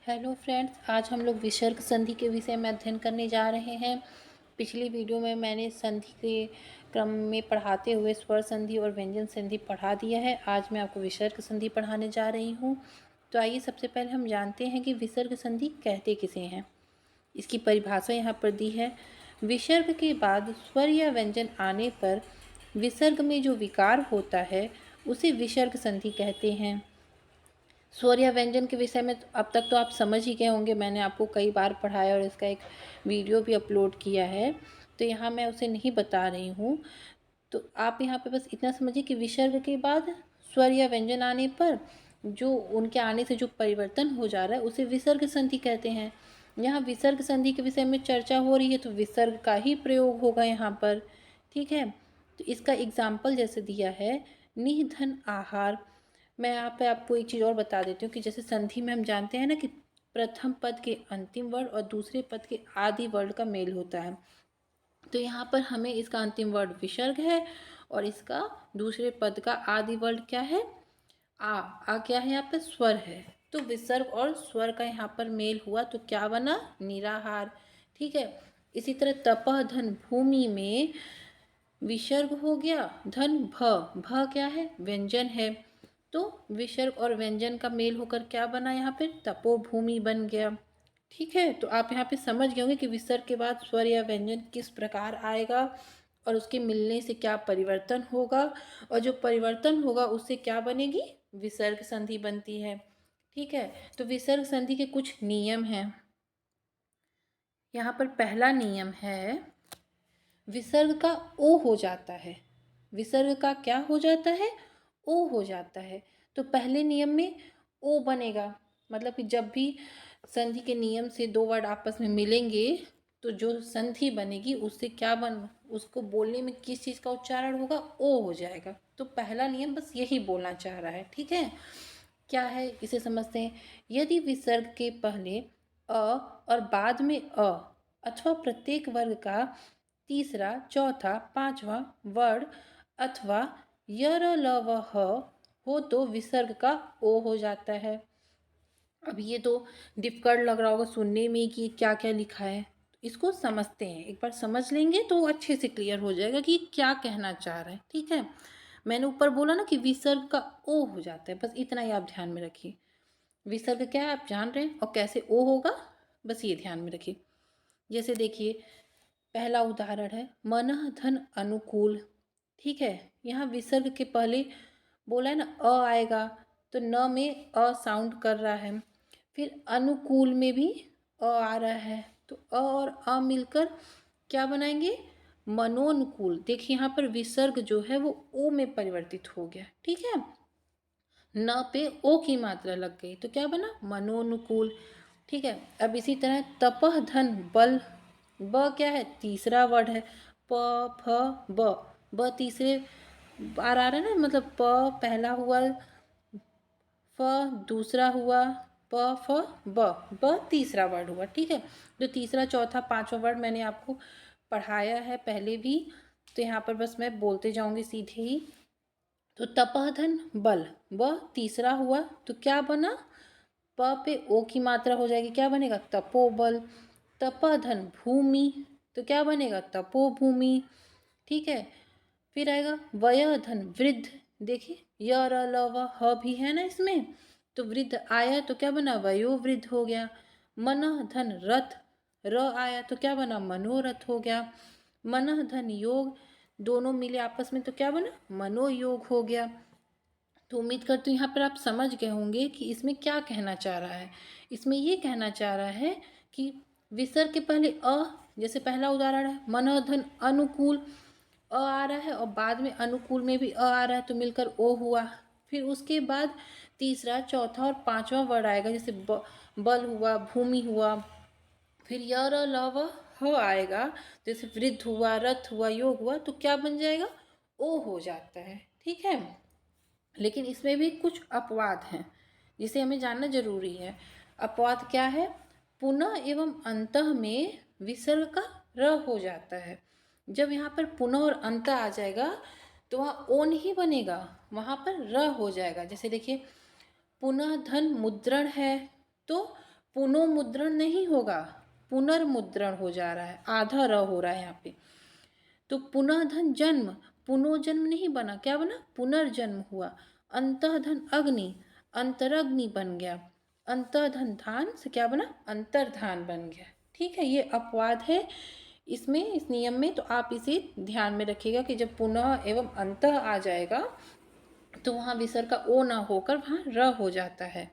Hello friends, आज हम लोग विसर्ग संधि के विषय में अध्ययन करने जा रहे हैं। पिछली वीडियो में मैंने संधि के क्रम में पढ़ाते हुए स्वर संधि और व्यंजन संधि पढ़ा दिया है। आज मैं आपको विसर्ग संधि पढ़ाने जा रही हूँ। तो आइए सबसे पहले हम जानते हैं कि विसर्ग संधि कहते किसे हैं। इसकी परिभाषा यहाँ पर दी है। विसर्ग के बाद स्वर या व्यंजन आने पर विसर्ग में जो विकार होता है उसे विसर्ग संधि कहते हैं। स्वर या व्यंजन के विषय में अब तक तो आप समझ ही गए होंगे, मैंने आपको कई बार पढ़ाया और इसका एक वीडियो भी अपलोड किया है, तो यहाँ मैं उसे नहीं बता रही हूँ। तो आप यहाँ पे बस इतना समझिए कि विसर्ग के बाद स्वर या व्यंजन आने पर जो उनके आने से जो परिवर्तन हो जा रहा है उसे विसर्ग संधि कहते हैं। यहाँ विसर्ग संधि के विषय में चर्चा हो रही है तो विसर्ग का ही प्रयोग होगा यहाँ पर। ठीक है, तो इसका एग्जाम्पल जैसे दिया है, निः धन आहार। मैं यहाँ पे आपको एक चीज़ और बता देती हूँ कि जैसे संधि में हम जानते हैं ना कि प्रथम पद के अंतिम वर्ण और दूसरे पद के आदि वर्ण का मेल होता है। तो यहाँ पर हमें इसका अंतिम वर्ण विसर्ग है और इसका दूसरे पद का आदि वर्ण क्या है, आ क्या है, यहाँ पे स्वर है। तो विसर्ग और स्वर का यहाँ पर मेल हुआ तो क्या बना, निराहार। ठीक है, इसी तरह तपह धन भूमि में विसर्ग हो गया, धन भ क्या है, व्यंजन है। तो विसर्ग और व्यंजन का मेल होकर क्या बना, यहाँ पे तपोभूमि बन गया। ठीक है, तो आप यहाँ पे समझ गए होंगे कि विसर्ग के बाद स्वर या व्यंजन किस प्रकार आएगा और उसके मिलने से क्या परिवर्तन होगा, और जो परिवर्तन होगा उससे क्या बनेगी, विसर्ग संधि बनती है। ठीक है, तो विसर्ग संधि के कुछ नियम हैं। यहाँ पर पहला नियम है, विसर्ग का ओ हो जाता है। विसर्ग का क्या हो जाता है, ओ हो जाता है। तो पहले नियम में ओ बनेगा, मतलब कि जब भी संधि के नियम से दो वर्ड आपस में मिलेंगे तो जो संधि बनेगी उससे क्या उसको बोलने में किस चीज़ का उच्चारण होगा, ओ हो जाएगा। तो पहला नियम बस यही बोलना चाह रहा है। ठीक है, क्या है इसे समझते हैं। यदि विसर्ग के पहले अ और बाद में अ अथवा प्रत्येक वर्ग का तीसरा, चौथा, पांचवा वर्ण अथवा य र ल व ह हो तो विसर्ग का ओ हो जाता है। अब ये तो डिफिकल्ट लग रहा होगा सुनने में कि क्या क्या लिखा है, इसको समझते हैं। एक बार समझ लेंगे तो अच्छे से क्लियर हो जाएगा कि क्या कहना चाह रहे हैं। ठीक है, मैंने ऊपर बोला ना कि विसर्ग का ओ हो जाता है, बस इतना ही आप ध्यान में रखिए। विसर्ग क्या है आप जान रहे हैं और कैसे ओ होगा, बस ये ध्यान में रखिए। जैसे देखिए, पहला उदाहरण है मनः धन अनुकूल। ठीक है, यहाँ विसर्ग के पहले बोला है ना अ आएगा, तो न में अ साउंड कर रहा है। फिर अनुकूल में भी अ आ रहा है, तो अ और अ मिलकर क्या बनाएंगे, मनोनुकूल। देखिए यहाँ पर विसर्ग जो है वो ओ में परिवर्तित हो गया। ठीक है, न पे ओ की मात्रा लग गई तो क्या बना, मनोनुकूल। ठीक है, अब इसी तरह तपह धन बल। ब क्या है, तीसरा वर्ड है। प फ ब, ब तीसरे बार आ रहा है ना, मतलब प पहला हुआ, फ दूसरा हुआ, प फ ब, ब तीसरा वर्ड हुआ। ठीक है, जो तीसरा, चौथा, पांचवा वर्ड मैंने आपको पढ़ाया है पहले भी, तो यहाँ पर बस मैं बोलते जाऊंगी सीधे ही। तो तपहधन बल, व तीसरा हुआ तो क्या बना, प पे ओ की मात्रा हो जाएगी, क्या बनेगा, तपोबल। तपधन भूमि, तो क्या बनेगा, तपोभूमि। ठीक है, फिर आएगा वय धन वृद्ध। देखिए य र ल व ह भी है ना इसमें, तो वृद्ध आया तो क्या बना, वयो वृद्ध हो गया। मन धन रथ, र आया तो क्या बना, मनोरथ हो गया। मन धन योग, दोनों मिले आपस में तो क्या बना, मनोयोग हो गया। तो उम्मीद करती हूँ यहाँ पर आप समझ गए होंगे कि इसमें क्या कहना चाह रहा है। इसमें ये कहना चाह रहा है कि विसर्ग के पहले अ, जैसे पहला उदाहरण है मन धन अनुकूल, अ आ रहा है और बाद में अनुकूल में भी अ आ रहा है तो मिलकर ओ हुआ। फिर उसके बाद तीसरा, चौथा और पांचवा वर्ड आएगा, जैसे बल हुआ, भूमि हुआ। फिर य र ल व ह आएगा, जैसे वृद्ध हुआ, रथ हुआ, योग हुआ, तो क्या बन जाएगा, ओ हो जाता है। ठीक है, लेकिन इसमें भी कुछ अपवाद हैं जिसे हमें जानना जरूरी है। अपवाद क्या है, पुनः एवं अंतः में विसर्ग का र हो जाता है। जब यहाँ पर पुनः और अंतः आ जाएगा तो वहाँ ओ नहीं बनेगा, वहाँ पर र हो जाएगा। जैसे देखिए, पुनः धन मुद्रण है तो पुनोमुद्रण नहीं होगा, पुनर्मुद्रण हो जा रहा है, आधा र हो रहा है यहाँ पे। तो पुनः धन जन्म, पुनोजन्म नहीं बना, क्या बना, पुनर्जन्म हुआ। अंतः धन अग्नि, अंतरग्नि बन गया। अंतः धन धान से क्या बना, अंतर्धान बन गया। ठीक है, ये अपवाद है इसमें, इस नियम में, तो आप इसे ध्यान में रखिएगा कि जब पुनः एवं अंतः आ जाएगा तो वहाँ विसर्ग का ओ ना होकर वहाँ र हो जाता है।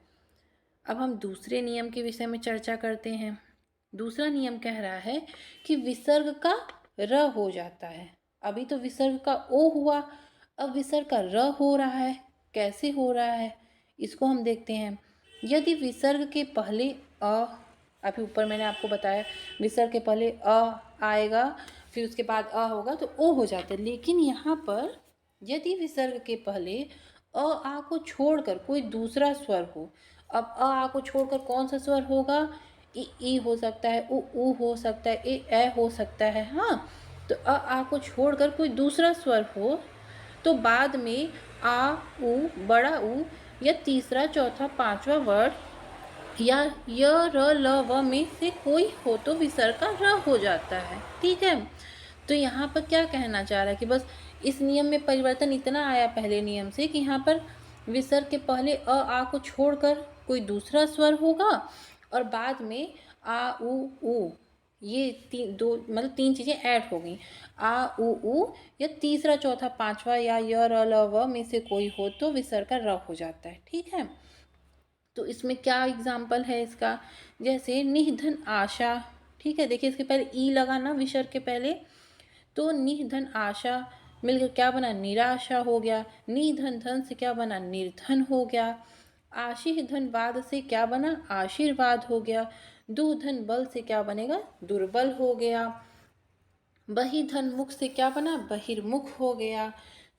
अब हम दूसरे नियम के विषय में चर्चा करते हैं। दूसरा नियम कह रहा है कि विसर्ग का र हो जाता है। अभी तो विसर्ग का ओ हुआ, अब विसर्ग का र हो रहा है। कैसे हो रहा है इसको हम देखते हैं। यदि विसर्ग के पहले अभी ऊपर मैंने आपको बताया विसर्ग के पहले आएगा, फिर उसके बाद होगा तो ओ हो जाता है। लेकिन यहाँ पर यदि विसर्ग के पहले आ को छोड़कर कोई दूसरा स्वर हो, अब आ को छोड़कर कौन सा स्वर होगा, ई हो सकता है, उ हो सकता है, ए हो सकता है। हाँ, तो आ को छोड़कर कोई दूसरा स्वर हो तो बाद में आ, उ, बड़ा उ या तीसरा, चौथा, पांचवा वर्ड या य, र, ल, व में से कोई हो तो विसर्ग का र हो जाता है। ठीक है, तो यहाँ पर क्या कहना चाह रहा है कि बस इस नियम में परिवर्तन इतना आया पहले नियम से कि यहाँ पर विसर्ग के पहले आ को छोड़कर कोई दूसरा स्वर होगा और बाद में आ, उ ये मतलब तीन चीज़ें ऐड हो गई। आ, उ या तीसरा, चौथा, पांचवा या य, र, ल, व में से कोई हो तो विसर्ग का र हो जाता है। ठीक है, तो इसमें क्या एग्जाम्पल है इसका, जैसे निधन आशा। ठीक है, देखिए इसके पहले ई लगा ना विसर्ग के पहले, तो निधन आशा मिलकर क्या बना, निराशा हो गया। निधन धन से क्या बना, निर्धन हो गया। आशीष धन वाद से क्या बना, आशीर्वाद हो गया। दुधन बल से क्या बनेगा, दुर्बल हो गया। बहिधन मुख से क्या बना, बहिर्मुख हो गया।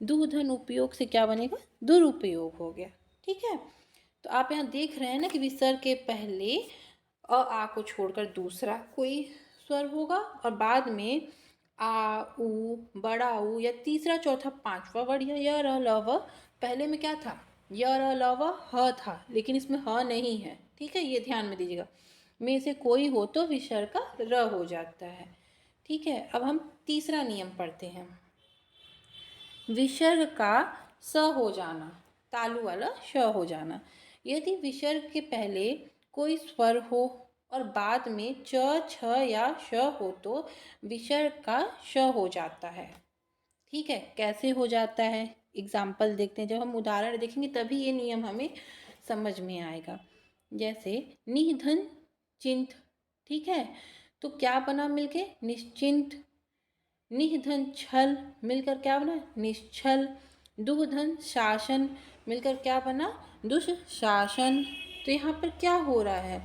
दुधन उपयोग से क्या बनेगा, दुरुपयोग हो गया। ठीक है, तो आप यहाँ देख रहे हैं ना कि विसर्ग के पहले आ को छोड़कर दूसरा कोई स्वर होगा और बाद में आ, उ, बड़ा उ या तीसरा, चौथा, पांचवा वर्ड या य, र, ल, व। पहले में क्या था, य, र, ल, व, ह था, लेकिन इसमें ह नहीं है। ठीक है, ये ध्यान में दीजिएगा, में से कोई हो तो विसर्ग का र हो जाता है। ठीक है, अब हम तीसरा नियम पढ़ते हैं। विसर्ग का स हो जाना, तालु वाला श हो जाना। यदि विसर्ग के पहले कोई स्वर हो और बाद में च, छ या श हो तो विसर्ग का श हो जाता है। ठीक है, कैसे हो जाता है एग्जाम्पल देखते हैं, जब हम उदाहरण देखेंगे तभी ये नियम हमें समझ में आएगा। जैसे निधन चिंत, ठीक है, तो क्या बना मिलके, निश्चिंत। निधन छल मिलकर क्या बना, निश्छल। दुधन शासन मिलकर क्या बना, दुशासन। तो यहाँ पर क्या हो रहा है,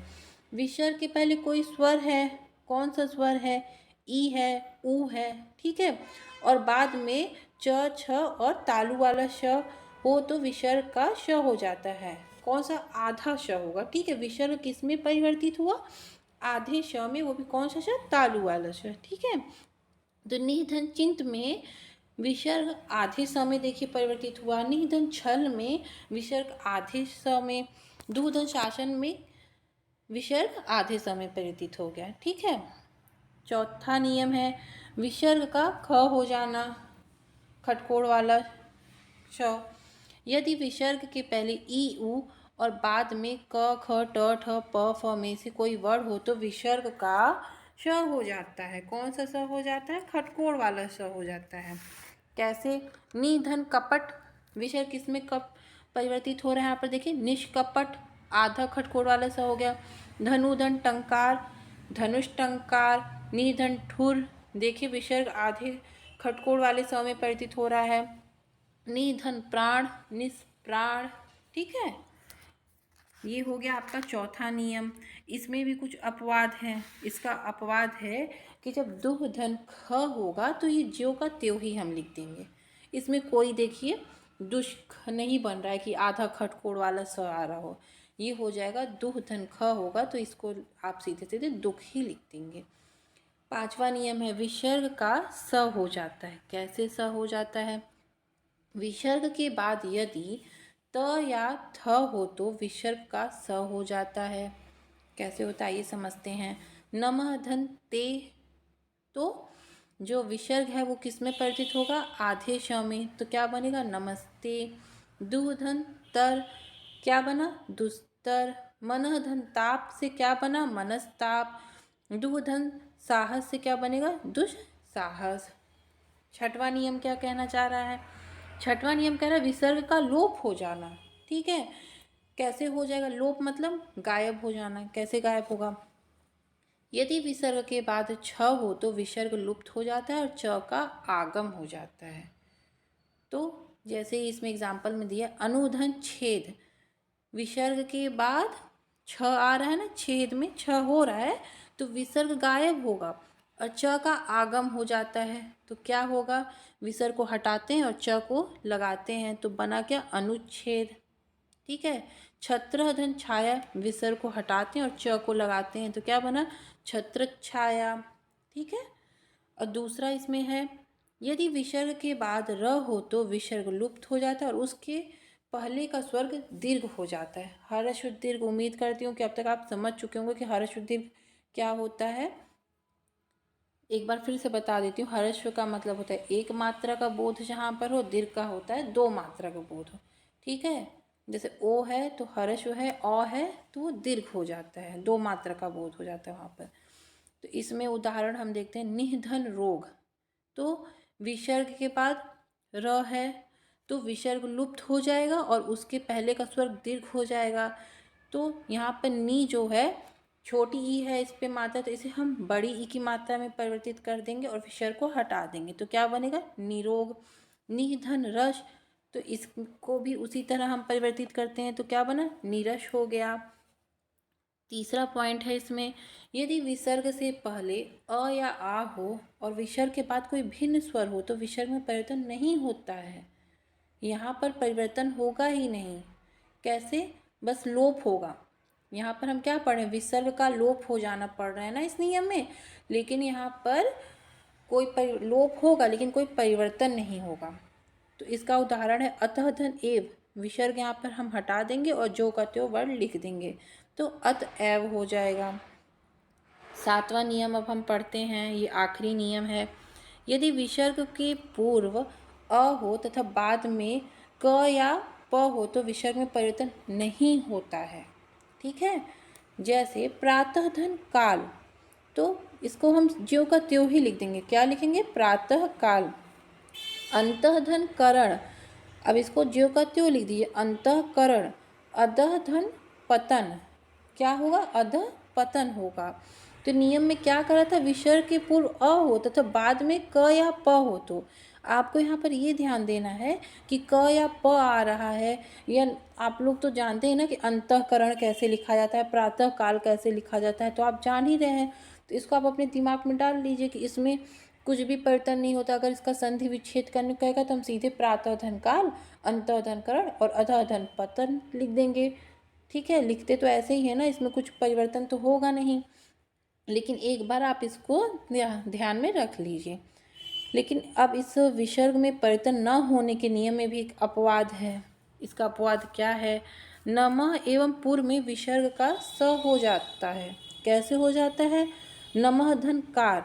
विसर्ग के पहले कोई स्वर है, कौन सा स्वर है, ई है, उ है। ठीक है, और बाद में च, छ और तालु वाला श हो तो विसर्ग का श हो जाता है। कौन सा, आधा श होगा। ठीक है, विसर्ग किस में परिवर्तित हुआ, आधे श में, वो भी कौन सा श, तालु वाला श। ठीक है, तो निधन चिंत में विसर्ग आधे स में देखिए परिवर्तित हुआ। निधन छल में विसर्ग आधे स में। दुधन शासन में विसर्ग आधे स में परिवर्तित हो गया। ठीक है, चौथा नियम है विसर्ग का ख हो जाना, खटकोड़ वाला श। यदि विसर्ग के पहले ई, उ और बाद में क, ख, ट, ठ, प, फ में से कोई वर्ण हो तो विसर्ग का श हो जाता है। कौन सा स हो जाता है, खटकोड़ वाला स हो जाता है। कैसे, निधन कपट, विसर्ग किसमें कप परिवर्तित हो रहा है, यहाँ पर देखिए निष्कपट, आधा खटकोड़ वाला स हो गया। धनुधन टंकार, धनुष टंकार। निधन ठुर, देखिए विसर्ग आधे खटकोड़ वाले स में परिवर्तित हो रहा है। निधन प्राण, निष्प्राण। ठीक है, ये हो गया आपका चौथा नियम। इसमें भी कुछ अपवाद हैं। इसका अपवाद है कि जब दुह धन ख होगा तो ये ज्यों का त्यों ही हम लिख देंगे। इसमें कोई देखिए दुष्ख नहीं बन रहा है कि आधा खटकोड़ वाला स आ रहा हो, ये हो जाएगा दुह धन ख होगा तो इसको आप सीधे सीधे दुख ही लिख देंगे। पांचवा नियम है विसर्ग का स हो जाता है। कैसे स हो जाता है, विसर्ग के बाद यदि त या थ हो तो विसर्ग का स हो जाता है। कैसे होता है ये समझते हैं। नमः धन ते, तो जो विसर्ग है वो किस में परिवर्तित होगा, आधे श में, तो क्या बनेगा नमस्ते। दुह धन तर, क्या बना दुस्तर। मनः धन ताप से क्या बना मनस्ताप। दुह धन साहस से क्या बनेगा दुस्साहस। छठवां नियम क्या कहना चाह रहा है, छठवां नियम कह रहा है विसर्ग का लोप हो जाना। ठीक है, कैसे हो जाएगा लोप, मतलब गायब हो जाना। कैसे गायब होगा, यदि विसर्ग के बाद छ हो तो विसर्ग लुप्त हो जाता है और च का आगम हो जाता है। तो जैसे इसमें एग्जाम्पल में दिया अनुधन छेद, विसर्ग के बाद छ आ रहा है ना, छेद में छ हो रहा है तो विसर्ग गायब होगा और च का आगम हो जाता है। तो क्या होगा, विसर्ग को हटाते हैं और च को लगाते हैं तो बना क्या अनुच्छेद। ठीक है, छत्र धन छाया, विसर्ग को हटाते हैं और च को लगाते हैं तो क्या बना छत्र छाया। ठीक है, और दूसरा इसमें है यदि विसर्ग के बाद र हो तो विसर्ग लुप्त हो जाता है और उसके पहले का स्वर्ग दीर्घ हो जाता है। हर्ष दीर्घ, उम्मीद करती हूँ कि अब तक आप समझ चुके होंगे कि हर्ष दीर्घ क्या होता है। एक बार फिर से बता देती हूँ, हर्ष का मतलब होता है एक मात्रा का बोध जहाँ पर हो, दीर्घ का होता है दो मात्रा का बोध हो। ठीक है, जैसे ओ है तो हर्ष है, अ है तो वो दीर्घ हो जाता है, दो मात्रा का बोध हो जाता है वहाँ पर। तो इसमें उदाहरण हम देखते हैं निधन रोग, तो विसर्ग के बाद र है तो विसर्ग लुप्त हो जाएगा और उसके पहले का स्वर दीर्घ हो जाएगा। तो यहाँ पर नी जो है छोटी ई है इस पे मात्रा, तो इसे हम बड़ी ई की मात्रा में परिवर्तित कर देंगे और विसर्ग को हटा देंगे तो क्या बनेगा निरोग। निधन रस, तो इसको भी उसी तरह हम परिवर्तित करते हैं तो क्या बना नीरस हो गया। तीसरा पॉइंट है इसमें, यदि विसर्ग से पहले अ या आ हो और विसर्ग के बाद कोई भिन्न स्वर हो तो विसर्ग में परिवर्तन नहीं होता है। यहाँ पर परिवर्तन होगा ही नहीं, कैसे, बस लोप होगा। यहाँ पर हम क्या पढ़ रहे हैं, विसर्ग का लोप हो जाना पढ़ रहे हैं ना इस नियम में, लेकिन यहाँ पर कोई लोप होगा लेकिन कोई परिवर्तन नहीं होगा। तो इसका उदाहरण है अतः धन एव, विसर्ग यहाँ पर हम हटा देंगे और जो का त्यों वर्ड लिख देंगे तो अतएव हो जाएगा। सातवां नियम अब हम पढ़ते हैं, ये आखिरी नियम है। यदि विसर्ग के पूर्व अ हो तथा बाद में क या प हो तो विसर्ग में परिवर्तन नहीं होता है। ठीक है, जैसे प्रातः धन काल, तो इसको हम ज्यों का त्यों ही लिख देंगे, क्या लिखेंगे प्रातः काल। अंतः धन करण, अब इसको ज्यों का त्यों लिख दीजिए अंतःकरण। अधः धन पतन, क्या होगा अधः पतन होगा। तो नियम में क्या करा था, विसर्ग के पूर्व अ हो तथा बाद में क या प हो, तो आपको यहाँ पर ये ध्यान देना है कि क या प आ रहा है, या आप लोग तो जानते हैं ना कि अंतःकरण कैसे लिखा जाता है, प्रातः काल कैसे लिखा जाता है, तो आप जान ही रहे हैं। तो इसको आप अपने दिमाग में डाल लीजिए कि इसमें कुछ भी परिवर्तन नहीं होता। अगर इसका संधि विच्छेद करने कहेगा तो हम सीधे प्रातः धन काल, अंतः धन करण और अधः धन पतन लिख देंगे। ठीक है, लिखते तो ऐसे ही है ना, इसमें कुछ परिवर्तन तो होगा नहीं, लेकिन एक बार आप इसको ध्यान में रख लीजिए। लेकिन अब इस विसर्ग में परिवर्तन न होने के नियम में भी एक अपवाद है। इसका अपवाद क्या है, नमः एवं पूर्व में विसर्ग का स हो जाता है। कैसे हो जाता है, नमः धन कार,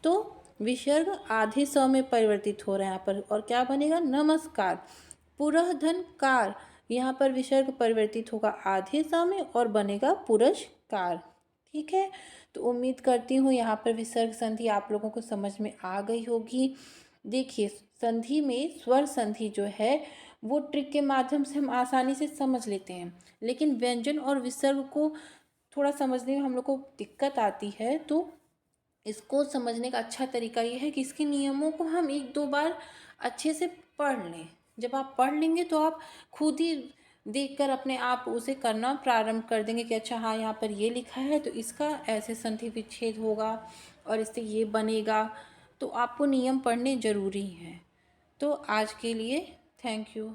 तो विसर्ग आधे स में परिवर्तित हो रहा है यहाँ पर और क्या बनेगा नमस्कार। पुरः धन कार, यहाँ पर विसर्ग परिवर्तित होगा आधे स में और बनेगा पुरस्कार। ठीक है, तो उम्मीद करती हूँ यहाँ पर विसर्ग संधि आप लोगों को समझ में आ गई होगी। देखिए संधि में स्वर संधि जो है वो ट्रिक के माध्यम से हम आसानी से समझ लेते हैं, लेकिन व्यंजन और विसर्ग को थोड़ा समझने में हम लोग को दिक्कत आती है। तो इसको समझने का अच्छा तरीका ये है कि इसके नियमों को हम एक दो बार अच्छे से पढ़ लें। जब आप पढ़ लेंगे तो आप खुद ही देखकर अपने आप उसे करना प्रारंभ कर देंगे कि अच्छा हाँ यहाँ पर ये लिखा है तो इसका ऐसे संधि विच्छेद होगा और इससे ये बनेगा। तो आपको नियम पढ़ने ज़रूरी हैं। तो आज के लिए थैंक यू।